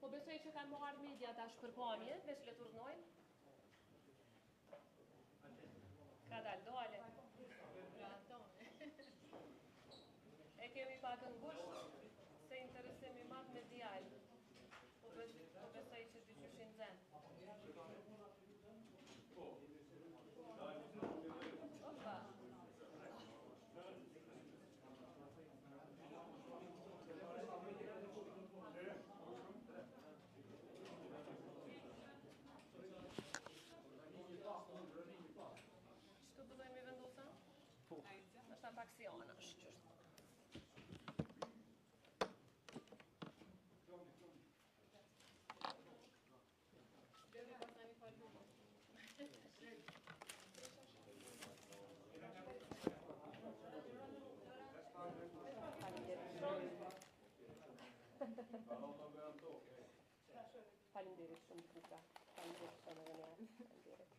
Po besoj që kanë marrë media tash për pamje, veç le turnojnë. Ka dalë dole. E kemi pak në ngusht se interesim i madh medial. Po besoj që dyqyshin zen. Opa. Çto do me vendosa? Po. Është pak si anash, ç'është. Faleminderit shumë Kuka. Faleminderit shumë edhe ne. Faleminderit.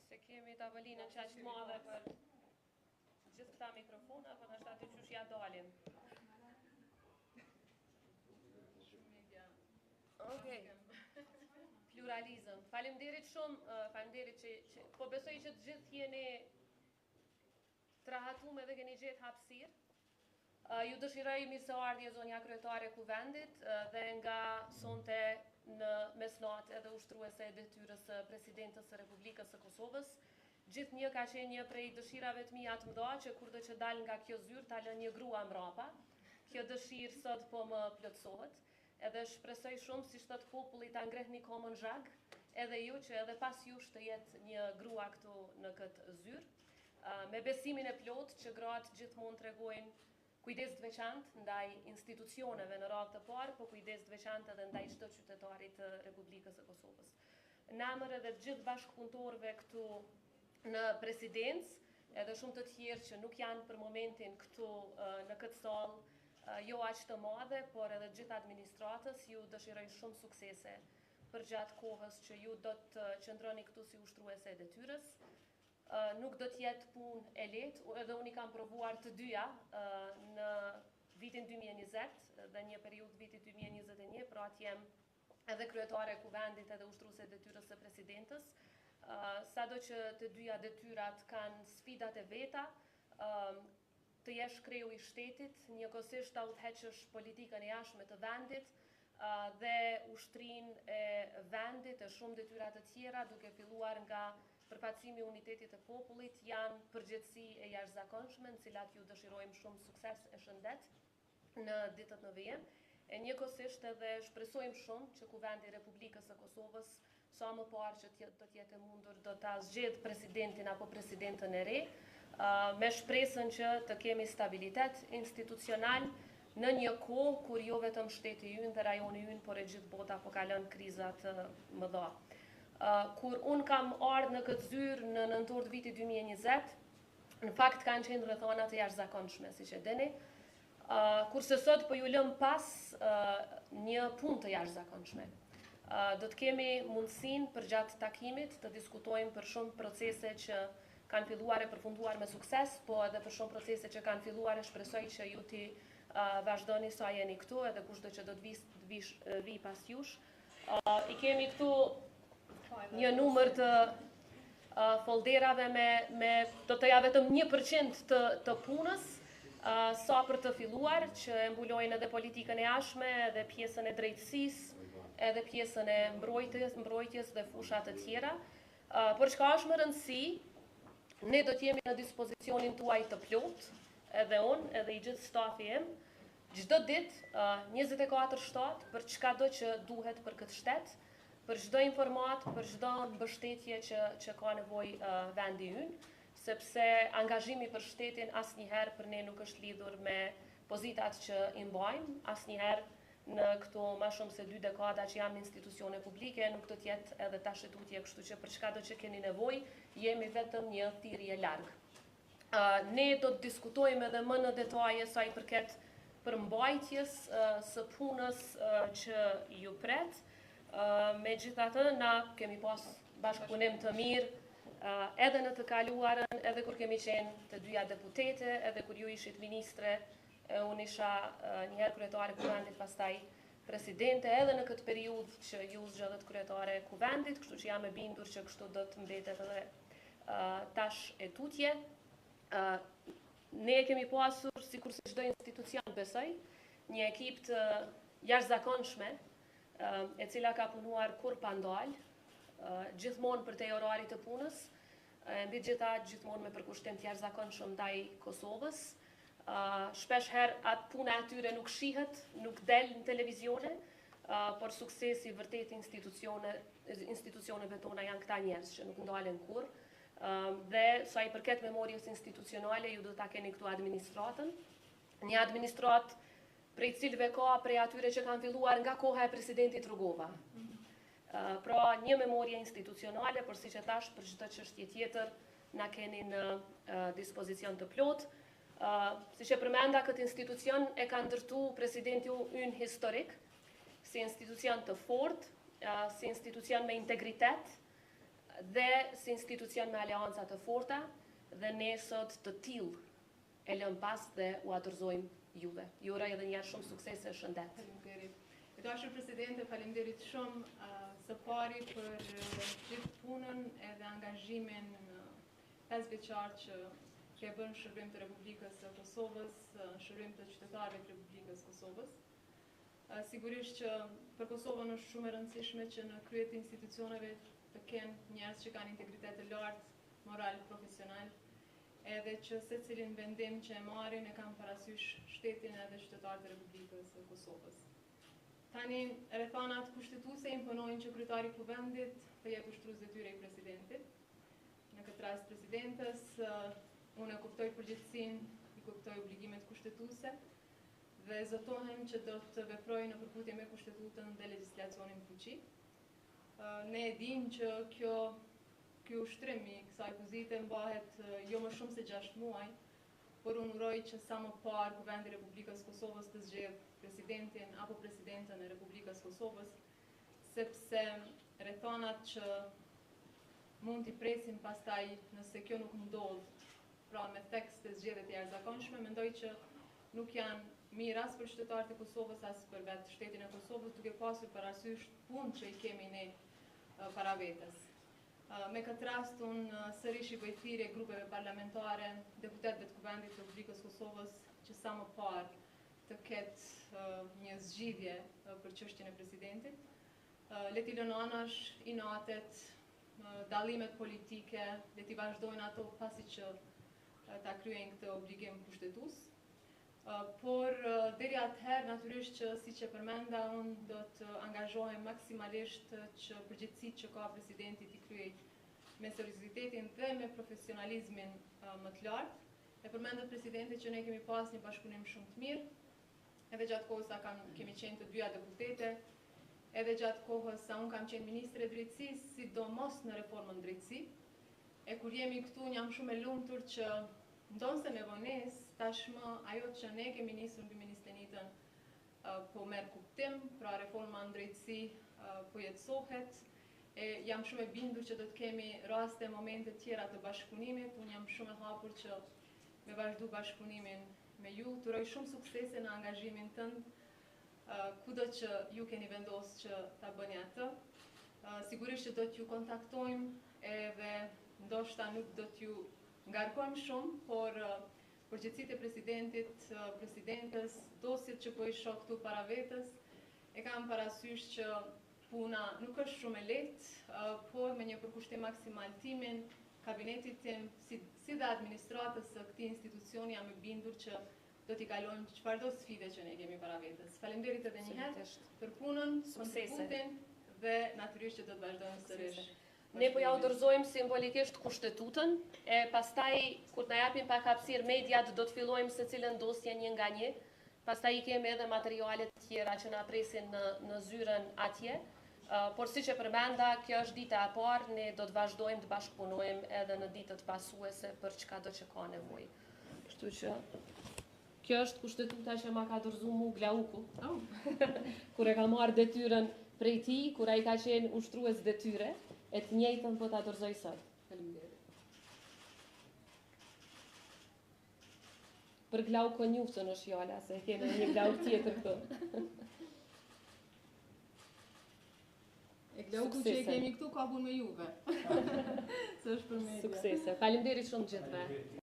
Se kemi tavolinën qaq të madhe për gjithë këta mikrofona, për nështë aty qysh ja dalim. Okej. Pluralizëm. Faleminderit shumë, faleminderit që po besoj që të gjithë jeni të rahatuar dhe keni gjetë hapësirë. Ju dëshiroj mirëseardhje zonja kryetare e Kuvendit dhe nga sonte në mesnatë edhe ushtruese e detyrës së presidentës së Republikës së Kosovës. Gjithnjë ka qenë një prej dëshirave të mia të mëdha që kurdo që dal nga kjo zyrë ta lë një grua mbrapa. Kjo dëshirë sot po më plotësohet. Edhe shpresoj shumë si shtat populli ta ngrehni komën zhag, edhe ju që edhe pas jush të jetë një grua këtu në këtë zyrë, me besimin e plot që gratë gjithmonë tregojnë kujdes të veçantë ndaj institucioneve në radhë të parë, po kujdes të veçantë edhe ndaj çdo qytetarit të Republikës së Kosovës. Në emër edhe të gjithë bashkëpunëtorëve këtu në presidencë, edhe shumë të tjerë që nuk janë për momentin këtu në këtë sallë, jo aq të madhe, por edhe gjithë administratës, ju dëshiroj shumë suksese për gjatë kohës që ju do të qëndroni këtu si ushtruese e detyrës. Nuk do të jetë punë e lehtë, edhe unë i kam provuar të dyja në vitin 2020 dhe një periudhë vitit 2021, pra atë jem edhe kryetare e Kuvendit edhe ushtruese e detyrës së presidentës. Sado që të dyja detyrat kanë sfidat e veta, të jesh kreu i shtetit, njëkohësisht ta udhëheqësh politikën e jashtme të vendit dhe ushtrinë e vendit e shumë detyra të tjera, duke filluar nga përfaqësimi i unitetit të popullit, janë përgjegjësi e jashtëzakonshme, në cilat ju dëshirojmë shumë sukses e shëndet në ditët në vijim. E njëkohësisht edhe shpresojmë shumë që Kuvendi i Republikës së Kosovës sa më parë që do të jetë mundur do ta zgjedh presidentin apo presidentën e re, me shpresën që të kemi stabilitet institucional në një kohë kur jo vetëm shteti ynë dhe rajoni ynë, por e gjithë bota po kalon kriza të mëdha. Kur unë kam ardhur në këtë zyrë në nëntor të vitit 2020, në fakt kanë qenë rrethana të jashtëzakonshme, siç e dini. Kurse sot po ju lëm pas një punë të jashtëzakonshme. Do të kemi mundësinë për gjatë takimit të diskutojmë për shumë procese që kanë filluar e përfunduar me sukses, po edhe për shumë procese që kanë filluar e shpresoj që ju ti vazhdoni sa jeni këtu, edhe kushdo që do të vi pas jush. I kemi këtu një numër të folderave me do të ja vetëm 1% të punës, sa për të filluar, që e mbulojnë edhe politikën e jashtme, edhe pjesën e drejtësisë, edhe pjesën e mbrojtjes dhe fushat të tjera. Por çka është më rëndësi, ne do të jemi në dispozicionin tuaj të plot, edhe unë, edhe i gjithë stafi im, çdo ditë 24/7 për çka do që duhet për këtë shtet, për çdo informat, për çdo mbështetje që ka nevojë vendi ynë, sepse angazhimi për shtetin asnjëherë për ne nuk është lidhur me pozitat që i mbajmë, asnjëherë në këto ma shumë se 2 dekada që jam në institucione publike, nuk do t'jetë edhe ta shëtutje, kështu që për çka do që keni nevojë, jemi vetëm një thirrje larg. Ne do të diskutojmë edhe më në detaje sa i përket përmbajtjes së punës që ju pret. Megjithatë, na kemi pas bashkëpunim të mirë, edhe në të kaluarën, edhe kur kemi qenë të dyja deputete, edhe kur ju ishit ministre, unë isha njëherë kryetare kuvendit, pastaj presidente, edhe në këtë periudhë që ju zgjedhët kryetare kuvendit, kështu që jam e bindur që kështu do të mbetet edhe tash e tutje. Ne kemi pasur, sikur se çdo institucion besoj, një ekip të jashtëzakonshme, e cila ka punuar kur pa ndalë, gjithmonë për te orarit të punës, mbi gjitha gjithmonë me përkushtim të jashtëzakonshëm ndaj Kosovës. Shpesh herë atë puna atyre nuk shihet, nuk del në televizione, por suksesi vërtet institucioneve tona janë këta njerëz që nuk ndalen kur. Dhe sa i përket memorjes institucionale, ju do ta keni këtu administratën. Një administratë prej cilëve ka prej atyre që kanë filluar nga koha e presidentit Rugova. Pra një memorie institucionale, por siç e thash, për çdo çështje tjetër na keni në dispozicion të plotë. Siç e përmenda, këtë institucion e ka ndërtu presidenti ynë historik, si institucion të fortë, si institucion me integritet dhe si institucion me aleanca të forta, dhe ne sot të tillë e lëm pas dhe u dorëzojmë juve. Ju uroj edhe një herë shumë suksese, shëndet. Faleminderit. Dashur Presidente, faleminderit shumë së pari për gjithë punën edhe angazhimin 5 vjeçar që e bën shërbim të Republikës së Kosovës, shërbim të qytetarëve të Republikës së Kosovës. Sigurisht që për Kosovën është shumë e rëndësishme që në krye të institucioneve të kenë njerëz që kanë integritet të lartë, moral, profesional, edhe që secilin vendim që e marrin e kanë parasysh shtetin edhe qytetarët e Republikës së Kosovës. Tani, rrethanat kushtetuese imponojnë që kryetari i kuvendit të jepë ushtrues detyre i presidentit. Në këtë rast presidentes, unë e kuptoj përgjegjësinë, i kuptoj obligimet kushtetuese dhe zotohem që do të veproj në përputhje me kushtetutën dhe legjislacionin fuqi. Ne e dimë që ky ushtrim i kësaj pozite mbahet jo më shumë se 6 muaj, por unë uroj që sa më parë Kuvendi i Republikës së Kosovës të zgjedhë presidentin apo presidenten e Republikës së Kosovës, sepse rrethanat që mund t'i presim pastaj nëse kjo nuk ndodh, pra me tekst të zgjedhje të jashtëzakonshme, mendoj që nuk janë mirë as për qytetarët e Kosovës, as për vetë shtetin e Kosovës, duke pasur parasysh punë që i kemi ne para vetes. Me këtë rast, unë sërish i bëj thirrje grupeve parlamentare, deputetëve të Kuvendit të Republikës së Kosovës, që sa më parë të ketë një zgjidhje për çështjen e presidentit. Le t'i lënë anash inatet, dallimet politike, le t'i vazhdojnë ato pasi që ta kryejnë këtë obligim kushtetues. Por deri atëherë, natyrisht që siç e përmenda, unë do të angazhohem maksimalisht që përgjegjësitë që ka presidenti t'i kryej me seriozitetin dhe me profesionalizmin më të lartë. E përmendet presidenti që ne kemi pas një bashkëpunim shumë të mirë, edhe gjatë kohës sa kemi qenë të dyja deputete, edhe gjatë kohës sa unë kam qenë ministre e drejtësisë, sidomos në reformën drejtësi. E kur jemi këtu, jam shumë e lumtur që ndonse me vonesë, tashmë ajo që ne kemi nisur mbi ministenitën po merr kuptim, pra reforma në drejtësi po jetësohet. Jam shumë e bindur që do të kemi raste, momente tjera të bashkëpunimit. Unë jam shumë e hapur që me vazhdu bashkëpunimin me ju. Të uroj shumë suksese në angazhimin tënd, kudo që ju keni vendosur që ta bëni atë. Sigurisht që do t'ju kontaktojmë edhe ndoshta nuk do t'ju ngarkojmë shumë, por përgjegjësitë e presidentit, presidentes, dosjet që po i shoh këtu para vetes, e kam parasysh që puna nuk është shumë e lehtë, por me një përkushtim maksimal timin, kabinetit tim, si dhe administratës së këtij institucioni, jam e bindur që do t'i kalojmë çfarëdo sfide që ne kemi para vetes. Faleminderit edhe një herë për punën, kontributin dhe natyrisht që do të vazhdojmë sërish. Ne po ja u dorëzojmë simbolikisht kushtetutën, e pastaj kur na japin pak hapësirë mediat do të fillojmë secilën dosje një nga një. Pastaj i kemi edhe materiale të tjera që na presin në zyrën atje. Por siç e përmenda, kjo është dita e parë, ne do të vazhdojmë të bashkëpunojmë edhe në ditët pasuese për çkado që ka nevojë. Kështu që kjo është kushtetuta që ma ka dorëzuar mu Glauku. Kur e ka marrë detyrën prej tij, kur ai ka qenë ushtrues detyre, E të njëjtën po ta dorëzoj sot. Faleminderit. Për glaukoniusën është fjala, se kemi një glauk tjetër këtu. E glauku që e kemi këtu ka punë me juve. Se është për media. Suksese. Faleminderit shumë gjithëve.